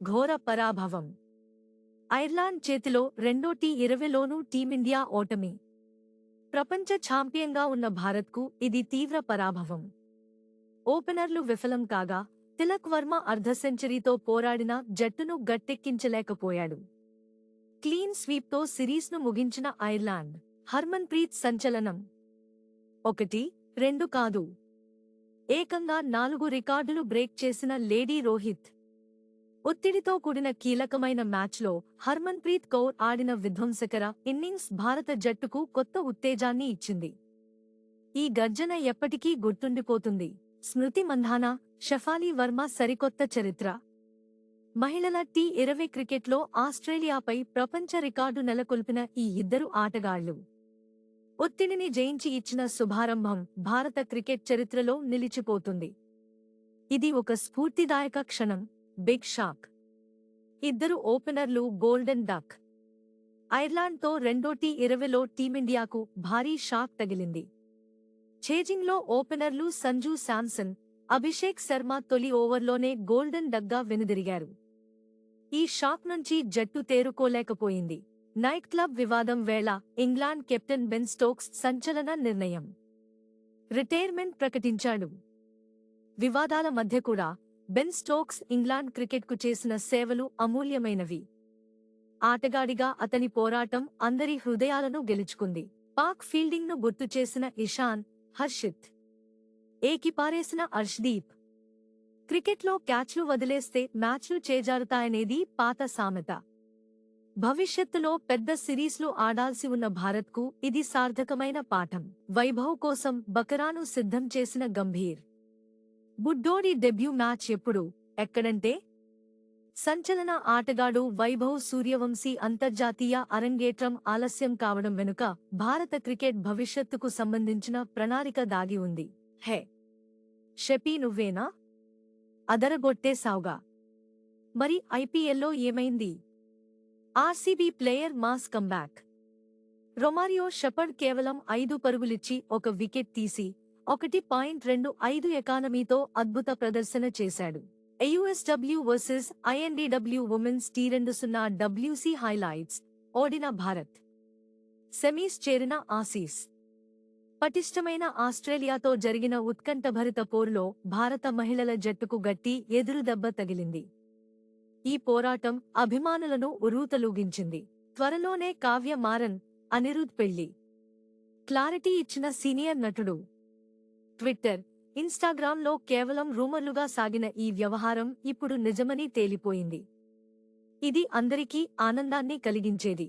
ఘోర పరాభవం. ఐర్లాండ్ చేతిలో రెండో టీ20లోనూ టీమిండియా ఓటమి. ప్రపంచ ఛాంపియన్గా ఉన్న భారత్కు ఇది తీవ్ర పరాభవం. ఓపెనర్లు విఫలం కాగా తిలక్ వర్మ అర్ధ సెంచరీతో పోరాడిన జట్టును గట్టెక్కించలేకపోయాడు. క్లీన్ స్వీప్తో సిరీస్ను ముగించిన ఐర్లాండ్. హర్మన్ప్రీత్ సంచలనం. 1-2 కాదు, ఏకంగా 4 రికార్డులు బ్రేక్ చేసిన లేడీ రోహిత్. ఒత్తిడితో కూడిన కీలకమైన మ్యాచ్లో హర్మన్ప్రీత్ కౌర్ ఆడిన విధ్వంసకర ఇన్నింగ్స్ భారత జట్టుకు కొత్త ఉత్తేజాన్ని ఇచ్చింది. ఈ గర్జన ఎప్పటికీ గుర్తుండిపోతుంది. స్మృతి మంధాన, షఫాలీ వర్మ సరికొత్త చరిత్ర. మహిళల టీ20 క్రికెట్లో ఆస్ట్రేలియాపై ప్రపంచ రికార్డు నెలకొల్పిన ఈ ఇద్దరు ఆటగాళ్లు ఒత్తిడిని జయించి ఇచ్చిన శుభారంభం భారత క్రికెట్ చరిత్రలో నిలిచిపోతుంది. ఇది ఒక స్ఫూర్తిదాయక క్షణం. Big shock. ఇద్దరు ఓపెనర్లు గోల్డెన్ డక్. ఐర్లాండ్తో రెండో టీ20లో టీమిండియాకు భారీ షాక్ తగిలింది. ఛేజింగ్లో ఓపెనర్లు సంజూ శాంసన్, అభిషేక్ శర్మ తొలి ఓవర్లోనే గోల్డెన్ డక్గా వెనుదిరిగారు. ఈ షాక్ నుంచి జట్టు తేరుకోలేకపోయింది. నైట్ క్లబ్ వివాదం వేళ ఇంగ్లాండ్ కెప్టెన్ బెన్ స్టోక్స్ సంచలన నిర్ణయం. రిటైర్మెంట్ ప్రకటించాడు. వివాదాల మధ్య కూడా బెన్ స్టోక్స్ ఇంగ్లాండ్ క్రికెట్కు చేసిన సేవలు అమూల్యమైనవి. ఆటగాడిగా అతని పోరాటం అందరి హృదయాలను గెలుచుకుంది. పాక్ ఫీల్డింగ్ను గుర్తుచేసిన ఇషాన్, హర్షిత్, ఏకిపారేసిన అర్ష్దీప్. క్రికెట్లో క్యాచ్లు వదిలేస్తే మ్యాచ్లు చేజారుతాయనేది పాత సామెత. భవిష్యత్తులో పెద్ద సిరీస్లు ఆడాల్సి ఉన్న భారత్కు ఇది సార్థకమైన పాఠం. వైభవ్ కోసం బకరాను సిద్ధం చేసిన గంభీర్. బుడ్డోడి డెబ్యూ మ్యాచ్ ఎప్పుడు, ఎక్కడంటే సంచలన ఆటగాడు వైభవ్ సూర్యవంశీ అంతర్జాతీయ అరంగేట్రం ఆలస్యం కావడం వెనుక భారత క్రికెట్ భవిష్యత్తుకు సంబంధించిన ప్రణాళిక దాగి ఉంది. హే షెపీ, నువ్వేనా అదరగొట్టేశావుగా? మరి ఐపీఎల్లో ఏమైంది? RCB player mass comeback. Romario shepherd కేవలం 5 పరుగులిచ్చి 1 వికెట్ తీసి 1.25 ఎకానమీతో అద్భుత ప్రదర్శన చేశాడు. AUSW versus INDW women's T20 WC highlights. ఓడిన భారత్. సెమీస్ చేరిన ఆసీస్. పటిష్టమైన ఆస్ట్రేలియాతో జరిగిన ఉత్కంఠభరిత పోరులో భారత మహిళల జట్టుకు గట్టి ఎదురుదెబ్బ తగిలింది. ఈ పోరాటం అభిమానులను ఉర్రూతలూగించింది. త్వరలోనే కావ్య మారన్, అనిరుద్ పెళ్లి క్లారిటీ ఇచ్చిన సీనియర్ నటుడు. ట్విట్టర్, ఇన్స్టాగ్రామ్లో కేవలం రూమర్లుగా సాగిన ఈ వ్యవహారం ఇప్పుడు నిజమని తేలిపోయింది. ఇది అందరికీ ఆనందాన్ని కలిగించేది.